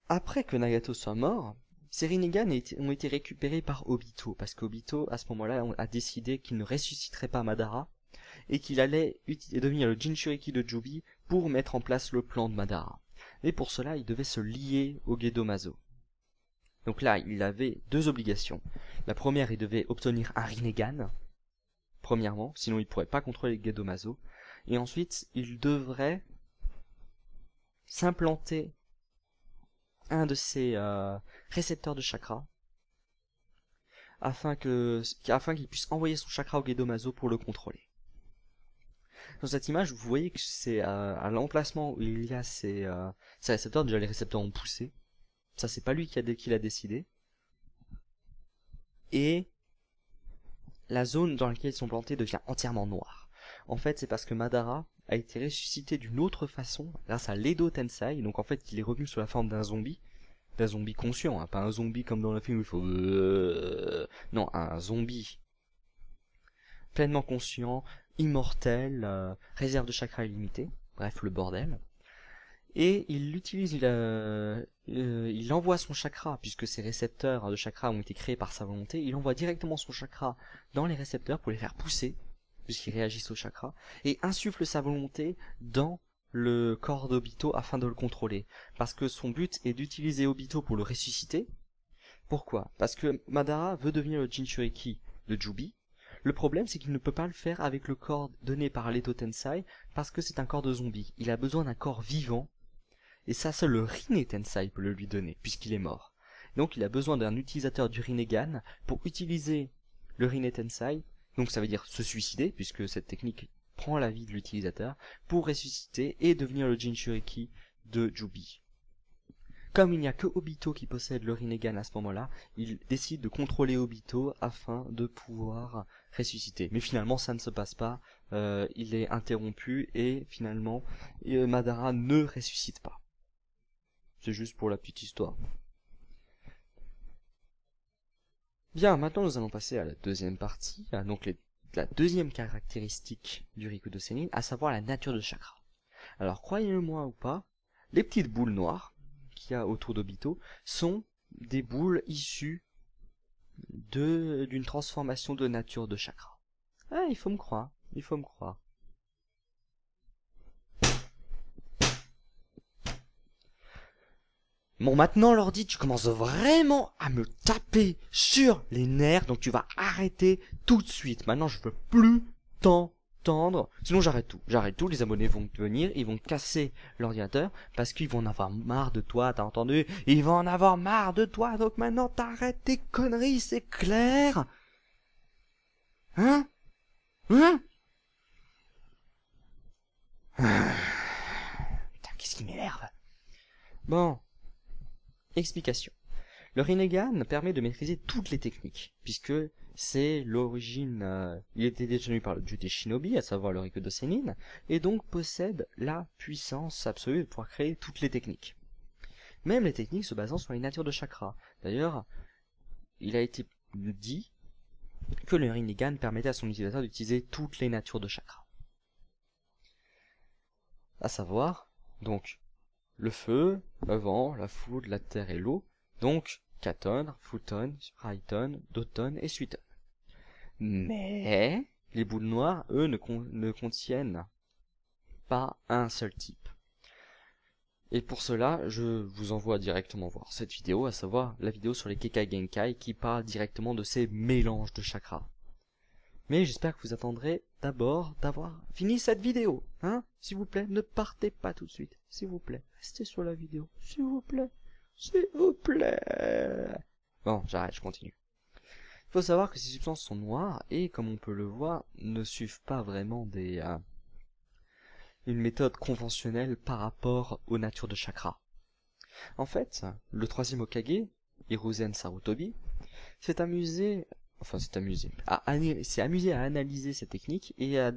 Après que Nagato soit mort, ces Rinnegan ont été récupérés par Obito, parce qu'Obito, à ce moment-là, a décidé qu'il ne ressusciterait pas Madara, et qu'il allait devenir le Jinchuriki de Jubi pour mettre en place le plan de Madara. Et pour cela, il devait se lier au Gedomazo. Donc là, il avait deux obligations. La première, il devait obtenir un Rinnegan, premièrement, sinon il ne pourrait pas contrôler le Gedomazo. Et ensuite, il devrait s'implanter un de ces récepteurs de chakra afin qu'il puisse envoyer son chakra au Gedomazo pour le contrôler. Dans cette image, vous voyez que c'est à l'emplacement où il y a ces récepteurs. Déjà, les récepteurs ont poussé. Ça, c'est pas lui qui l'a décidé. Et la zone dans laquelle ils sont plantés devient entièrement noire. En fait, c'est parce que Madara a été ressuscité d'une autre façon grâce à l'Edo Tensei. Donc en fait, il est revenu sous la forme d'un zombie conscient, hein, pas un zombie comme dans le film où il faut non, un zombie pleinement conscient, immortel, réserve de chakra illimitée, bref le bordel. Et il envoie son chakra, puisque ces récepteurs de chakra ont été créés par sa volonté, il envoie directement son chakra dans les récepteurs pour les faire pousser, puisqu'ils réagissent au chakra, et insuffle sa volonté dans le corps d'Obito afin de le contrôler. Parce que son but est d'utiliser Obito pour le ressusciter. Pourquoi? Parce que Madara veut devenir le Jinchuriki de Jubi. Le problème, c'est qu'il ne peut pas le faire avec le corps donné par l'Edo Tensei, parce que c'est un corps de zombie. Il a besoin d'un corps vivant, et ça, seul le Rinne Tensei peut le lui donner, puisqu'il est mort. Donc il a besoin d'un utilisateur du Rinnegan pour utiliser le Rinne Tensei, donc ça veut dire se suicider, puisque cette technique prend la vie de l'utilisateur, pour ressusciter et devenir le Jinchuriki de Jubi. Comme il n'y a que Obito qui possède le Rinnegan à ce moment-là, il décide de contrôler Obito afin de pouvoir ressusciter. Mais finalement, ça ne se passe pas, il est interrompu et finalement, Madara ne ressuscite pas. C'est juste pour la petite histoire. Bien, maintenant nous allons passer à la deuxième partie, donc la deuxième caractéristique du Rikudo Sennin, à savoir la nature de chakra. Alors croyez-le-moi ou pas, les petites boules noires qu'il y a autour d'Obito sont des boules issues d'une transformation de nature de chakra. Ah, il faut me croire, il faut me croire. Bon, maintenant, l'ordi, tu commences vraiment à me taper sur les nerfs, donc tu vas arrêter tout de suite. Maintenant, je veux plus t'entendre. Sinon, j'arrête tout. Les abonnés vont venir, ils vont casser l'ordinateur, parce qu'ils vont en avoir marre de toi, t'as entendu? Ils vont en avoir marre de toi, donc maintenant, t'arrêtes tes conneries, c'est clair? Hein? Hein? Putain, qu'est-ce qui m'énerve? Bon. Explication. Le Rinnegan permet de maîtriser toutes les techniques, puisque c'est l'origine, il était détenu par le dieu des shinobi, à savoir le Rikudo Sennin, et donc possède la puissance absolue de pouvoir créer toutes les techniques. Même les techniques se basant sur les natures de chakra. D'ailleurs, il a été dit que le Rinnegan permettait à son utilisateur d'utiliser toutes les natures de chakra. À savoir, donc, le feu, le vent, la foudre, la terre et l'eau, donc Katon, Futon, Spraiton, Doton et Suiton. Mais les boules noires, eux, ne contiennent pas un seul type. Et pour cela, je vous envoie directement voir cette vidéo, à savoir la vidéo sur les Kekai Genkai qui parle directement de ces mélanges de chakras. Mais j'espère que vous attendrez d'abord d'avoir fini cette vidéo, hein? S'il vous plaît, ne partez pas tout de suite. S'il vous plaît, restez sur la vidéo. S'il vous plaît. S'il vous plaît. Bon, j'arrête, je continue. Il faut savoir que ces substances sont noires et, comme on peut le voir, ne suivent pas vraiment une méthode conventionnelle par rapport aux natures de chakra. En fait, le troisième Hokage, Hiruzen Sarutobi, s'est amusé à analyser cette technique et est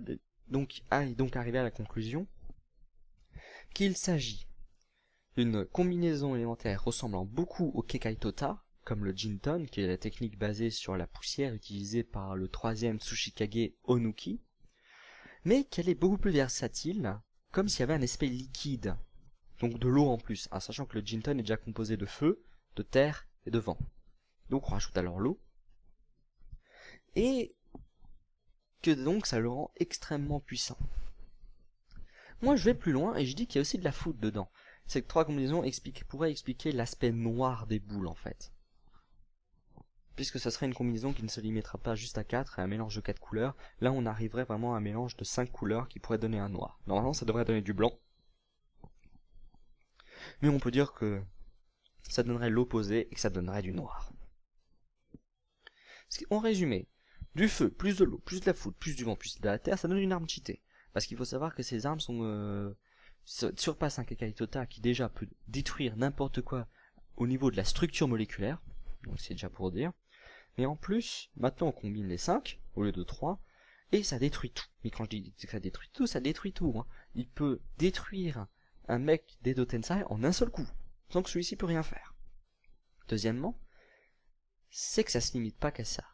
donc arrivé à la conclusion qu'il s'agit d'une combinaison élémentaire ressemblant beaucoup au Kekai Tota, comme le Jinton, qui est la technique basée sur la poussière utilisée par le troisième Tsuchikage Onuki, mais qu'elle est beaucoup plus versatile, comme s'il y avait un aspect liquide Donc de l'eau en plus, hein, sachant que le Jinton est déjà composé de feu, de terre et de vent. Donc on rajoute alors l'eau. Et que donc ça le rend extrêmement puissant. Moi je vais plus loin et je dis qu'il y a aussi de la foudre dedans. Ces trois combinaisons pourraient expliquer l'aspect noir des boules en fait. Puisque ça serait une combinaison qui ne se limitera pas juste à 4 et un mélange de 4 couleurs. Là on arriverait vraiment à un mélange de 5 couleurs qui pourrait donner un noir. Normalement ça devrait donner du blanc. Mais on peut dire que ça donnerait l'opposé et que ça donnerait du noir. En résumé, du feu, plus de l'eau, plus de la foudre, plus du vent, plus de la terre, ça donne une arme cheatée. Parce qu'il faut savoir que ces armes surpassent un Kakaitota qui déjà peut détruire n'importe quoi au niveau de la structure moléculaire. Donc c'est déjà pour dire. Mais en plus, maintenant on combine les 5 au lieu de 3 et ça détruit tout. Mais quand je dis que ça détruit tout. Hein. Il peut détruire un mec d'Edo Tensei en un seul coup, sans que celui-ci peut rien faire. Deuxièmement, c'est que ça se limite pas qu'à ça.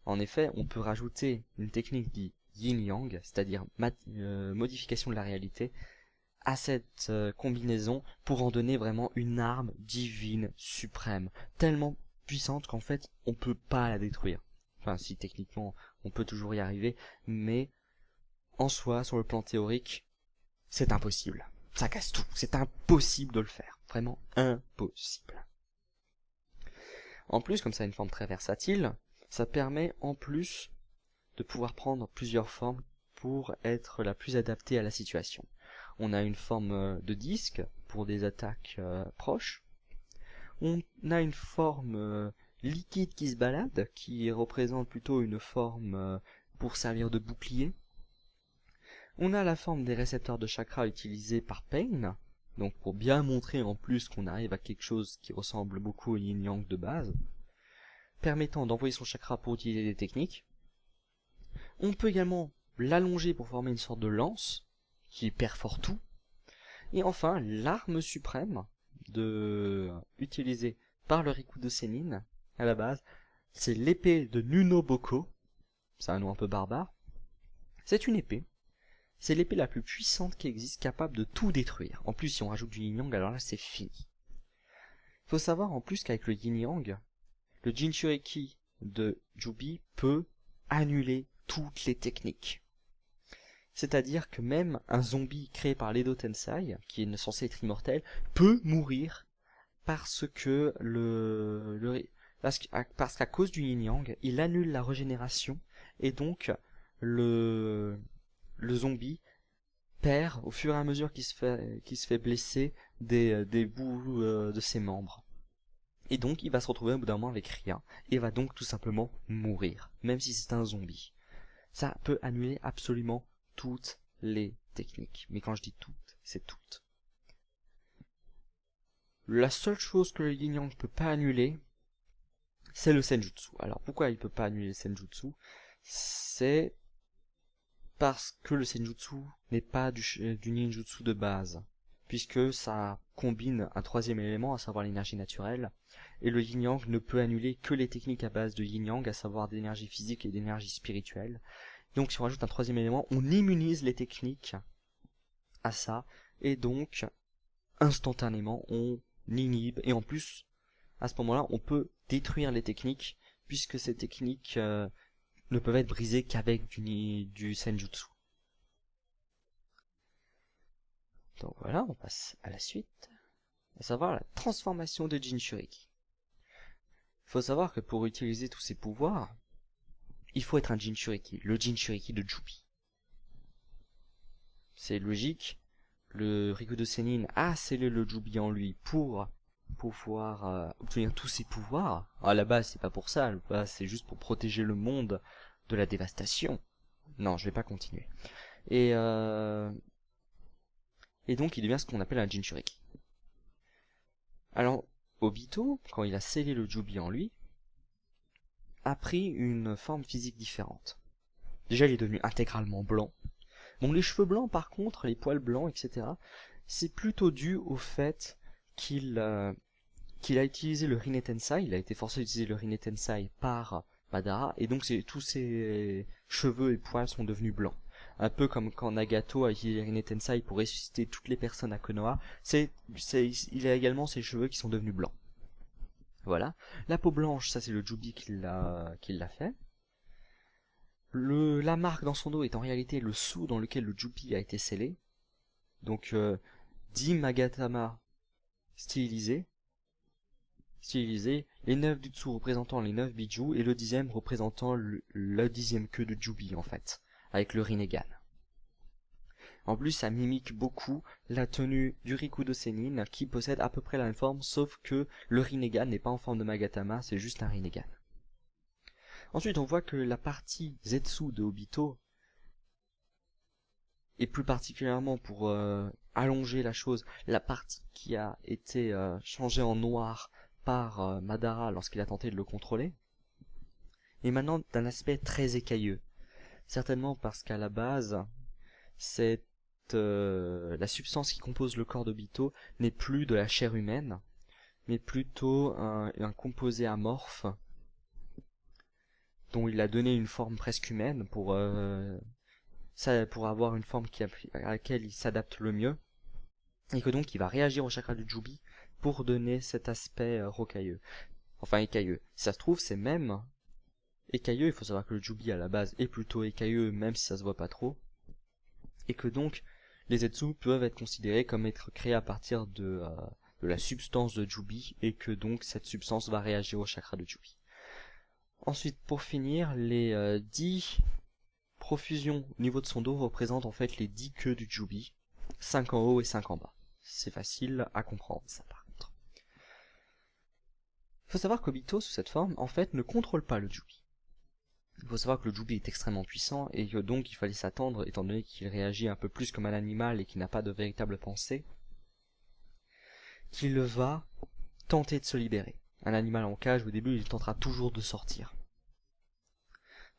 En effet, on peut rajouter une technique dit yin-yang, c'est-à-dire modification de la réalité, à cette combinaison pour en donner vraiment une arme divine suprême, tellement puissante qu'en fait on peut pas la détruire. Enfin si techniquement on peut toujours y arriver, mais en soi, sur le plan théorique, c'est impossible. Ça casse tout, c'est impossible de le faire, vraiment impossible. En plus, comme ça a une forme très versatile, ça permet en plus de pouvoir prendre plusieurs formes pour être la plus adaptée à la situation. On a une forme de disque pour des attaques proches. On a une forme liquide qui se balade, qui représente plutôt une forme pour servir de bouclier. On a la forme des récepteurs de chakra utilisés par Pain, donc pour bien montrer en plus qu'on arrive à quelque chose qui ressemble beaucoup au yin-yang de base, permettant d'envoyer son chakra pour utiliser des techniques. On peut également l'allonger pour former une sorte de lance, qui perfore tout. Et enfin, l'arme suprême utilisée par le Rikudo Sennin, à la base, c'est l'épée de Nunoboko. C'est un nom un peu barbare. C'est une épée. C'est l'épée la plus puissante qui existe, capable de tout détruire. En plus, si on rajoute du yin-yang, alors là, c'est fini. Faut savoir en plus qu'avec le yin-yang, le Jinchuriki de Jubi peut annuler toutes les techniques. C'est-à-dire que même un zombie créé par l'Edo Tensei, qui est censé être immortel, peut mourir parce que parce qu'à cause du yin-yang, il annule la régénération et donc le zombie perd au fur et à mesure qu'il se fait blesser des bouts de ses membres. Et donc il va se retrouver au bout d'un moment avec rien et va donc tout simplement mourir, même si c'est un zombie. Ça peut annuler absolument toutes les techniques. Mais quand je dis toutes, c'est toutes. La seule chose que le yin-yang ne peut pas annuler, c'est le senjutsu. Alors pourquoi il ne peut pas annuler le senjutsu? C'est parce que le senjutsu n'est pas du ninjutsu de base, puisque ça combine un troisième élément, à savoir l'énergie naturelle, et le yin-yang ne peut annuler que les techniques à base de yin-yang, à savoir d'énergie physique et d'énergie spirituelle. Donc si on rajoute un troisième élément, on immunise les techniques à ça, et donc instantanément on inhibe, et en plus, à ce moment-là, on peut détruire les techniques, puisque ces techniques ne peuvent être brisées qu'avec du senjutsu. Donc voilà, on passe à la suite, à savoir la transformation de Jinchuriki. Il faut savoir que pour utiliser tous ces pouvoirs, il faut être un Jinchuriki, le Jinchuriki de Jubi. C'est logique, le Rikudo Sennin a scellé le Jubi en lui pour pouvoir obtenir tous ses pouvoirs. À la base, c'est pas pour ça, à la base, c'est juste pour protéger le monde de la dévastation. Non, je vais pas continuer. Et donc, il devient ce qu'on appelle un Jinchuriki. Alors, Obito, quand il a scellé le Jubi en lui, a pris une forme physique différente. Déjà, il est devenu intégralement blanc. Bon, les cheveux blancs, par contre, les poils blancs, etc., c'est plutôt dû au fait qu'il a utilisé le Rinne Tensei, il a été forcé d'utiliser le Rinne Tensei par Madara, et donc tous ses cheveux et poils sont devenus blancs. un peu comme quand Nagato a utilisé Rinne Tensei pour ressusciter toutes les personnes à Konoha, il a également ses cheveux qui sont devenus blancs. Voilà. La peau blanche, ça c'est le Jubi qui l'a fait. La marque dans son dos est en réalité le sou dans lequel le Jubi a été scellé. Donc 10 Magatama stylisés, les 9 du dessous représentant les 9 Biju et le 10e représentant la 10e queue de Jubi en fait, avec le Rinnegan. En plus, ça mimique beaucoup la tenue du Rikudo Sennin qui possède à peu près la même forme, sauf que le Rinnegan n'est pas en forme de Magatama, c'est juste un Rinnegan. Ensuite, on voit que la partie Zetsu de Obito, et plus particulièrement pour allonger la chose, la partie qui a été changée en noir par Madara lorsqu'il a tenté de le contrôler, est maintenant d'un aspect très écailleux. Certainement parce qu'à la base, la substance qui compose le corps d'Obito n'est plus de la chair humaine, mais plutôt un composé amorphe dont il a donné une forme presque humaine pour avoir une forme à laquelle il s'adapte le mieux, et que donc il va réagir au chakra du Jubi pour donner cet aspect rocailleux. Enfin écailleux. Si ça se trouve, c'est même écailleux, il faut savoir que le Jubi à la base est plutôt écailleux, même si ça se voit pas trop, et que donc les Zetsu peuvent être considérés comme être créés à partir de la substance de Jubi, et que donc cette substance va réagir au chakra de Jubi. Ensuite, pour finir, les 10 profusions au niveau de son dos représentent en fait les 10 queues du Jubi, 5 en haut et 5 en bas. C'est facile à comprendre ça par contre. Il faut savoir qu'Obito sous cette forme en fait ne contrôle pas le Jubi. Il faut savoir que le Jubi est extrêmement puissant et que donc il fallait s'attendre, étant donné qu'il réagit un peu plus comme un animal et qu'il n'a pas de véritable pensée, qu'il va tenter de se libérer. Un animal en cage, au début, il tentera toujours de sortir.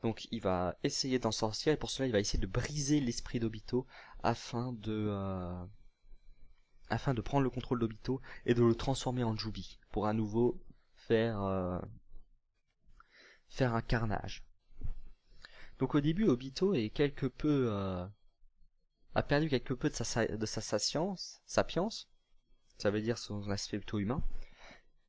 Donc il va essayer d'en sortir et pour cela il va essayer de briser l'esprit d'Obito afin de prendre le contrôle d'Obito et de le transformer en Jubi pour à nouveau faire un carnage. Donc au début Obito est a perdu quelque peu de sa sapience, ça veut dire son aspect plutôt humain,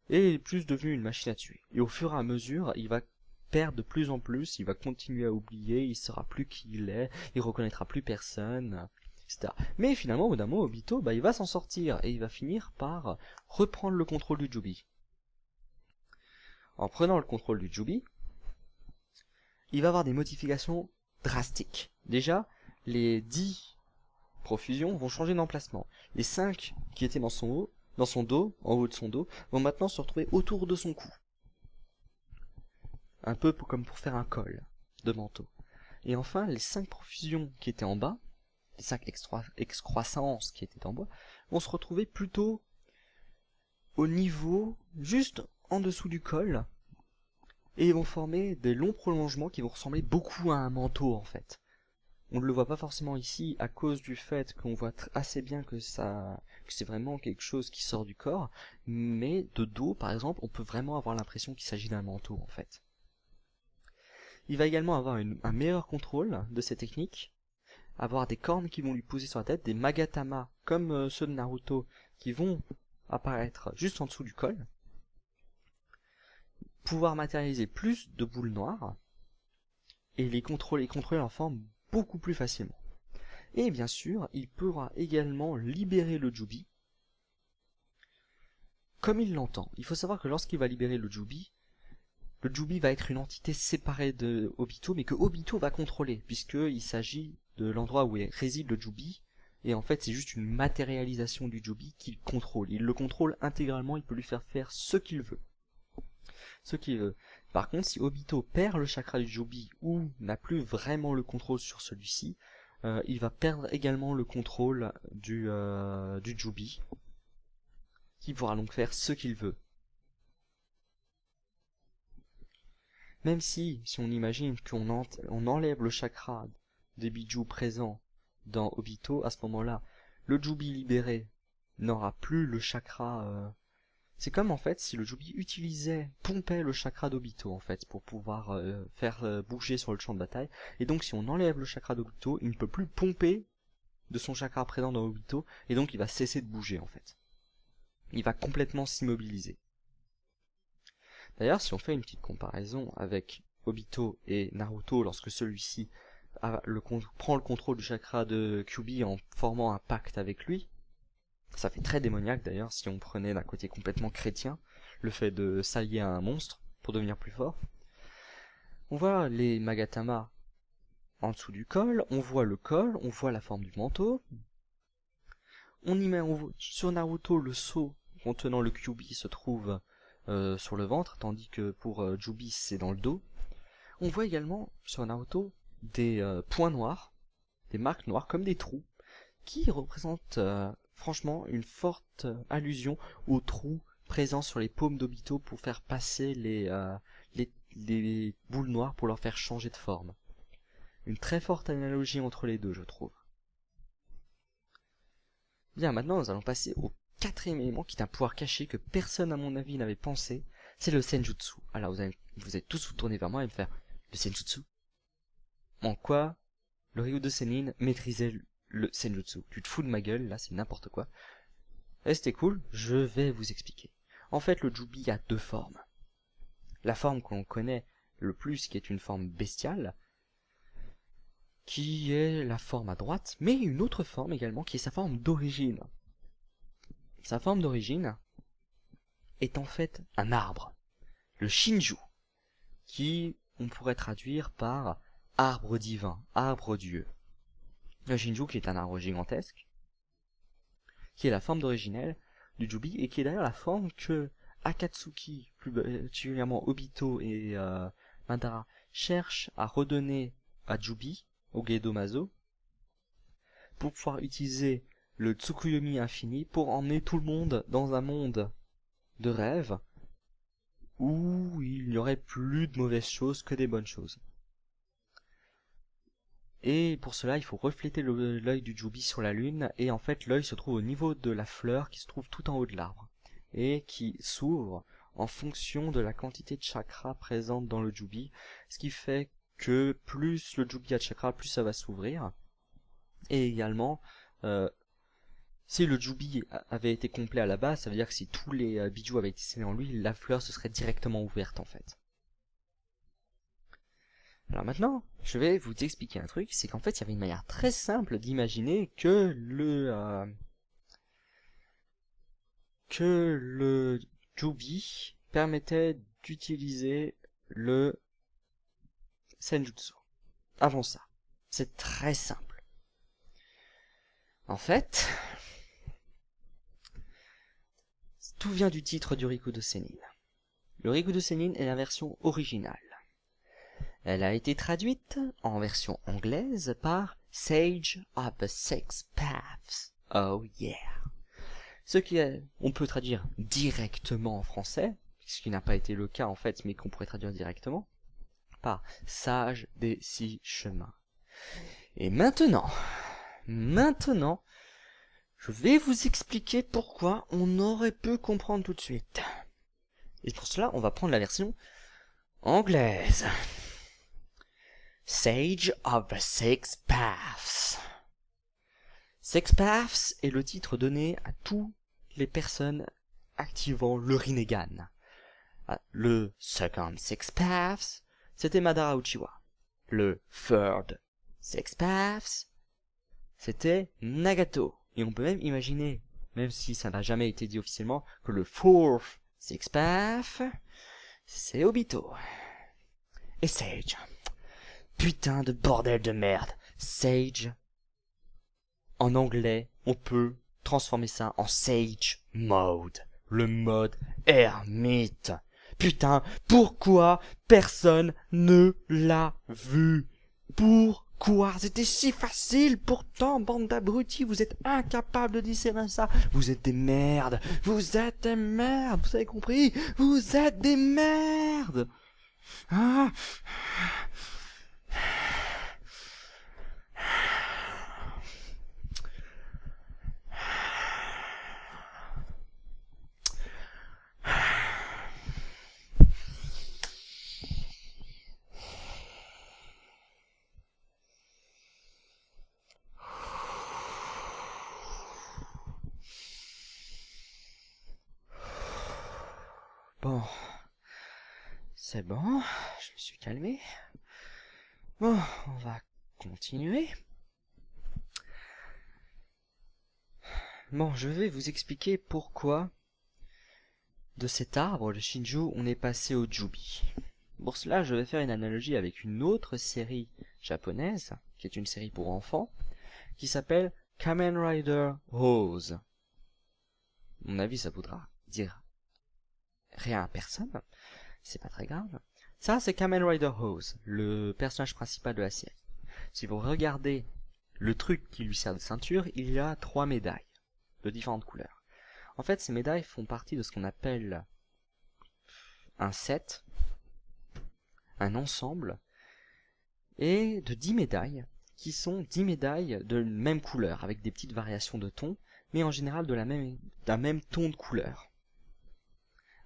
et est plus devenu une machine à tuer. Et au fur et à mesure, il va perdre de plus en plus, il va continuer à oublier, il saura plus qui il est, il reconnaîtra plus personne, etc. Mais finalement, au bout d'un moment, Obito, il va s'en sortir, et il va finir par reprendre le contrôle du Jubi. En prenant le contrôle du Jubi, il va avoir des modifications drastiques. Déjà, les 10 profusions vont changer d'emplacement. Les 5 qui étaient dans son dos, en haut de son dos, vont maintenant se retrouver autour de son cou. Un peu comme pour faire un col de manteau. Et enfin, les 5 profusions qui étaient en bas, les 5 excroissances qui étaient en bas, vont se retrouver plutôt au niveau, juste en dessous du col, et vont former des longs prolongements qui vont ressembler beaucoup à un manteau en fait. On ne le voit pas forcément ici à cause du fait qu'on voit assez bien que c'est vraiment quelque chose qui sort du corps, mais de dos par exemple, on peut vraiment avoir l'impression qu'il s'agit d'un manteau en fait. Il va également avoir un meilleur contrôle de ses techniques, avoir des cornes qui vont lui poser sur la tête, des Magatama comme ceux de Naruto qui vont apparaître juste en dessous du col, pouvoir matérialiser plus de boules noires et les contrôler en forme beaucoup plus facilement. Et bien sûr, il pourra également libérer le Jubi comme il l'entend. Il faut savoir que lorsqu'il va libérer le Jubi va être une entité séparée de Obito, mais que Obito va contrôler, puisqu'il s'agit de l'endroit où réside le Jubi, et en fait c'est juste une matérialisation du Jubi qu'il contrôle. Il le contrôle intégralement, il peut lui faire faire ce qu'il veut. Par contre, si Obito perd le chakra du Jubi ou n'a plus vraiment le contrôle sur celui-ci, il va perdre également le contrôle du Jubi, qui pourra donc faire ce qu'il veut. Même si on imagine qu'on enlève le chakra des Biju présents dans Obito, à ce moment-là, le Jubi libéré n'aura plus le chakra C'est comme en fait si le Jubi pompait le chakra d'Obito en fait pour pouvoir faire bouger sur le champ de bataille. Et donc si on enlève le chakra d'Obito, il ne peut plus pomper de son chakra présent dans Obito et donc il va cesser de bouger en fait. Il va complètement s'immobiliser. D'ailleurs, si on fait une petite comparaison avec Obito et Naruto lorsque celui-ci prend le contrôle du chakra de Kyuubi en formant un pacte avec lui, ça fait très démoniaque d'ailleurs si on prenait d'un côté complètement chrétien le fait de s'allier à un monstre pour devenir plus fort. On voit les Magatama en dessous du col, on voit le col, on voit la forme du manteau. Sur Naruto, le sceau contenant le Kyuubi se trouve sur le ventre, tandis que pour Jubi c'est dans le dos. On voit également sur Naruto des points noirs, des marques noires comme des trous, qui représentent franchement une forte allusion aux trous présents sur les paumes d'Obito pour faire passer les boules noires pour leur faire changer de forme. Une très forte analogie entre les deux, je trouve. Bien, maintenant nous allons passer au quatrième élément qui est un pouvoir caché que personne à mon avis n'avait pensé, c'est le Senjutsu. Alors vous allez tous vous tourner vers moi et me faire le Senjutsu. En quoi le Ryudo Sennin maîtrisait le Senjutsu? Tu te fous de ma gueule, là c'est n'importe quoi. Restez cool, je vais vous expliquer. En fait le Jubi a deux formes. La forme que l'on connaît le plus, qui est une forme bestiale, qui est la forme à droite, mais une autre forme également qui est sa forme d'origine. Sa forme d'origine est en fait un arbre, le Shinju, qui on pourrait traduire par arbre divin, arbre dieu. Le Shinju qui est un arbre gigantesque, qui est la forme d'originelle du Jubi et qui est d'ailleurs la forme que Akatsuki, plus particulièrement Obito et Madara, cherchent à redonner à Jubi, au Gedo-Mazo, pour pouvoir utiliser le Tsukuyomi infini pour emmener tout le monde dans un monde de rêve où il n'y aurait plus de mauvaises choses que des bonnes choses. Et pour cela, il faut refléter l'œil du Jubi sur la lune, et en fait l'œil se trouve au niveau de la fleur qui se trouve tout en haut de l'arbre, et qui s'ouvre en fonction de la quantité de chakra présente dans le Jubi, ce qui fait que plus le Jubi a de chakra, plus ça va s'ouvrir. Et également, si le Jubi avait été complet à la base, ça veut dire que si tous les bijoux avaient été scellés en lui, la fleur se serait directement ouverte en fait. Alors maintenant, je vais vous expliquer un truc, c'est qu'en fait il y avait une manière très simple d'imaginer que le Jubi permettait d'utiliser le Senjutsu. Avant ça, c'est très simple. En fait, tout vient du titre du Rikudo Sennin. Le Rikudo Sennin est la version originale. Elle a été traduite en version anglaise par Sage of the Six Paths. Oh yeah. Ce qui est, on peut traduire directement en français, ce qui n'a pas été le cas en fait, mais qu'on pourrait traduire directement, par Sage des Six Chemins. Et maintenant, je vais vous expliquer pourquoi on aurait pu comprendre tout de suite. Et pour cela, on va prendre la version anglaise. Sage of the Six Paths. Six Paths est le titre donné à toutes les personnes activant le Rinnegan. Le Second Six Paths, c'était Madara Uchiwa. Le Third Six Paths, c'était Nagato. Et on peut même imaginer, même si ça n'a jamais été dit officiellement, que le Fourth Six Path, c'est Obito. Et Sage. Putain de bordel de merde. Sage. En anglais, on peut transformer ça en Sage Mode. Le mode ermite. Putain, pourquoi personne ne l'a vu? Pourquoi? C'était si facile. Pourtant, bande d'abrutis, vous êtes incapables de discerner ça. Vous êtes des merdes. Vous êtes des merdes. Vous avez compris? Vous êtes des merdes. Ah. Bon, c'est bon, je me suis calmé. Bon, on va continuer. Bon, je vais vous expliquer pourquoi de cet arbre, le Shinju, on est passé au Jubi. Pour cela, je vais faire une analogie avec une autre série japonaise, qui est une série pour enfants, qui s'appelle Kamen Rider Hose. À mon avis, ça voudra dire rien à personne, c'est pas très grave. Ça, c'est Kamen Rider Hose, le personnage principal de la série. Si vous regardez le truc qui lui sert de ceinture, il y a 3 médailles de différentes couleurs. En fait, ces médailles font partie de ce qu'on appelle un set, un ensemble, et de 10 médailles, qui sont 10 médailles de même couleur, avec des petites variations de ton, mais en général d'un même ton de couleur.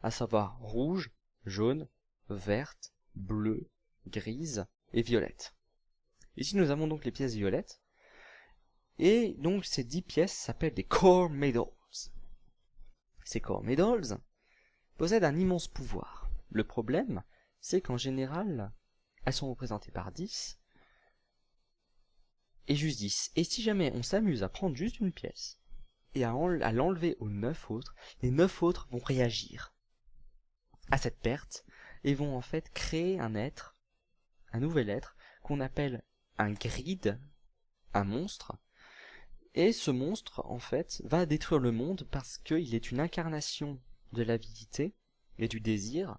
À savoir rouge, jaune, verte, bleue, grise et violette. Ici nous avons donc les pièces violettes, et donc ces 10 pièces s'appellent des Core Medals. Ces Core Medals possèdent un immense pouvoir. Le problème, c'est qu'en général, elles sont représentées par 10, et juste 10. Et si jamais on s'amuse à prendre juste une pièce, et à l'enlever aux 9 autres, les 9 autres vont réagir à cette perte, et vont en fait créer un être, un nouvel être, qu'on appelle un grid, un monstre, et ce monstre, en fait, va détruire le monde parce qu'il est une incarnation de l'avidité et du désir.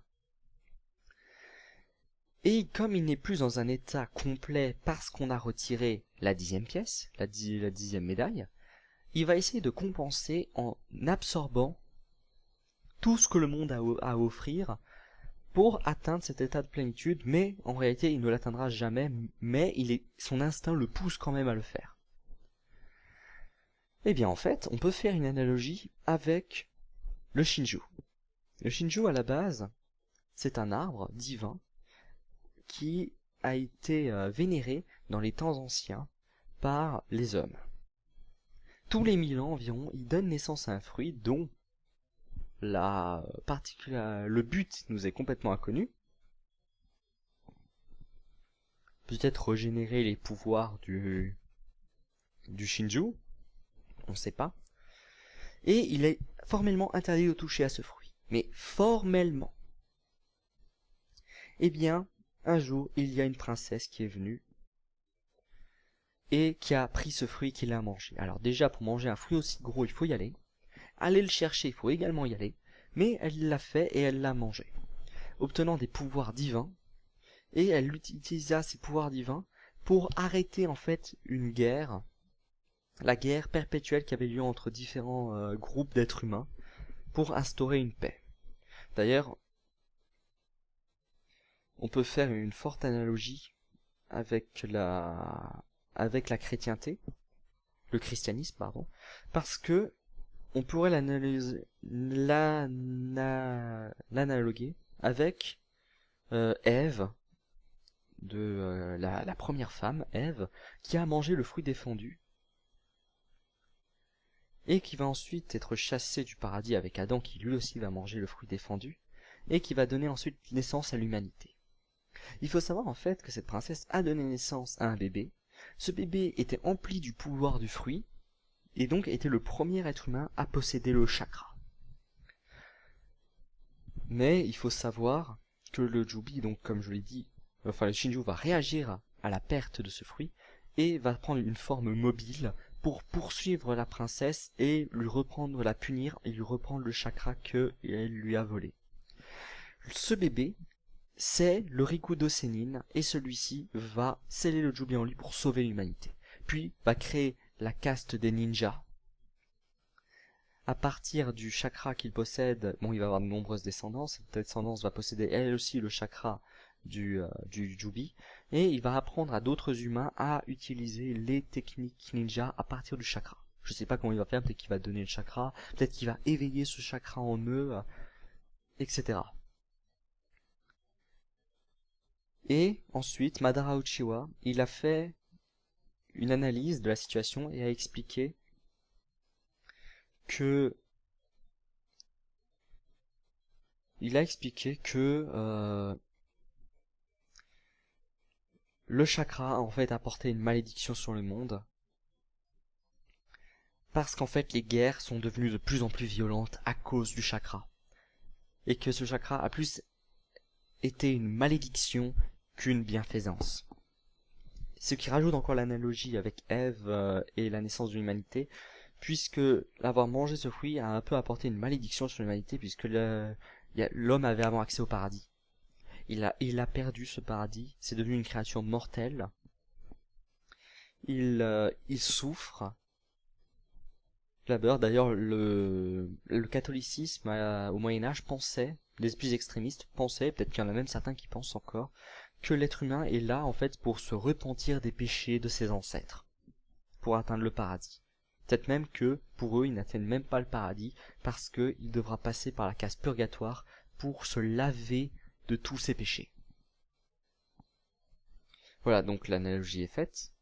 Et comme il n'est plus dans un état complet parce qu'on a retiré la 10e pièce, la 10e médaille, il va essayer de compenser en absorbant tout ce que le monde a à offrir pour atteindre cet état de plénitude, mais en réalité il ne l'atteindra jamais, mais son instinct le pousse quand même à le faire. Eh bien en fait, on peut faire une analogie avec le Shinju. Le Shinju à la base, c'est un arbre divin qui a été vénéré dans les temps anciens par les hommes. Tous les 1000 ans environ, il donne naissance à un fruit dont le but nous est complètement inconnu. Peut-être régénérer les pouvoirs du Shinju, on ne sait pas. Et il est formellement interdit de toucher à ce fruit. Mais formellement. Eh bien, un jour, il y a une princesse qui est venue et qui a pris ce fruit qu'il a mangé. Alors déjà, pour manger un fruit aussi gros, il faut y aller. Aller le chercher, il faut également y aller. Mais elle l'a fait et elle l'a mangé, obtenant des pouvoirs divins. Et elle utilisa ces pouvoirs divins pour arrêter en fait une guerre, la guerre perpétuelle qui avait lieu entre différents groupes d'êtres humains, pour instaurer une paix. D'ailleurs, on peut faire une forte analogie avec la chrétienté, le christianisme, pardon, parce que on pourrait l'analoguer avec Ève, la première femme, Ève, qui a mangé le fruit défendu, et qui va ensuite être chassée du paradis avec Adam, qui lui aussi va manger le fruit défendu, et qui va donner ensuite naissance à l'humanité. Il faut savoir en fait que cette princesse a donné naissance à un bébé. Ce bébé était empli du pouvoir du fruit, et donc était le premier être humain à posséder le chakra. Mais il faut savoir que le Jubi, donc comme je l'ai dit, le Shinju va réagir à la perte de ce fruit, et va prendre une forme mobile pour poursuivre la princesse et la punir et lui reprendre le chakra qu'elle lui a volé. Ce bébé, c'est le Rikudo Sennin, et celui-ci va sceller le Jubi en lui pour sauver l'humanité. Puis va créer la caste des ninjas. À partir du chakra qu'il possède, il va avoir de nombreuses descendances. Cette descendance va posséder elle aussi le chakra du Jubi, et il va apprendre à d'autres humains à utiliser les techniques ninja à partir du chakra. Je sais pas comment il va faire, peut-être qu'il va donner le chakra, peut-être qu'il va éveiller ce chakra en eux, etc. Et ensuite, Madara Uchiwa, il a fait une analyse de la situation et a expliqué que il a expliqué que le chakra a en fait apporté une malédiction sur le monde, parce qu'en fait les guerres sont devenues de plus en plus violentes à cause du chakra, et que ce chakra a plus été une malédiction qu'une bienfaisance. Ce qui rajoute encore l'analogie avec Ève et la naissance de l'humanité, puisque l'avoir mangé ce fruit a un peu apporté une malédiction sur l'humanité, puisque l'homme avait avant accès au paradis. Il a perdu ce paradis, c'est devenu une créature mortelle. Il souffre. D'ailleurs, le catholicisme au Moyen-Âge pensait, les plus extrémistes pensaient, peut-être qu'il y en a même certains qui pensent encore, que l'être humain est là en fait pour se repentir des péchés de ses ancêtres, pour atteindre le paradis. Peut-être même que, pour eux, ils n'atteignent même pas le paradis, parce qu'il devra passer par la case purgatoire pour se laver de tous ses péchés. Voilà, donc l'analogie est faite.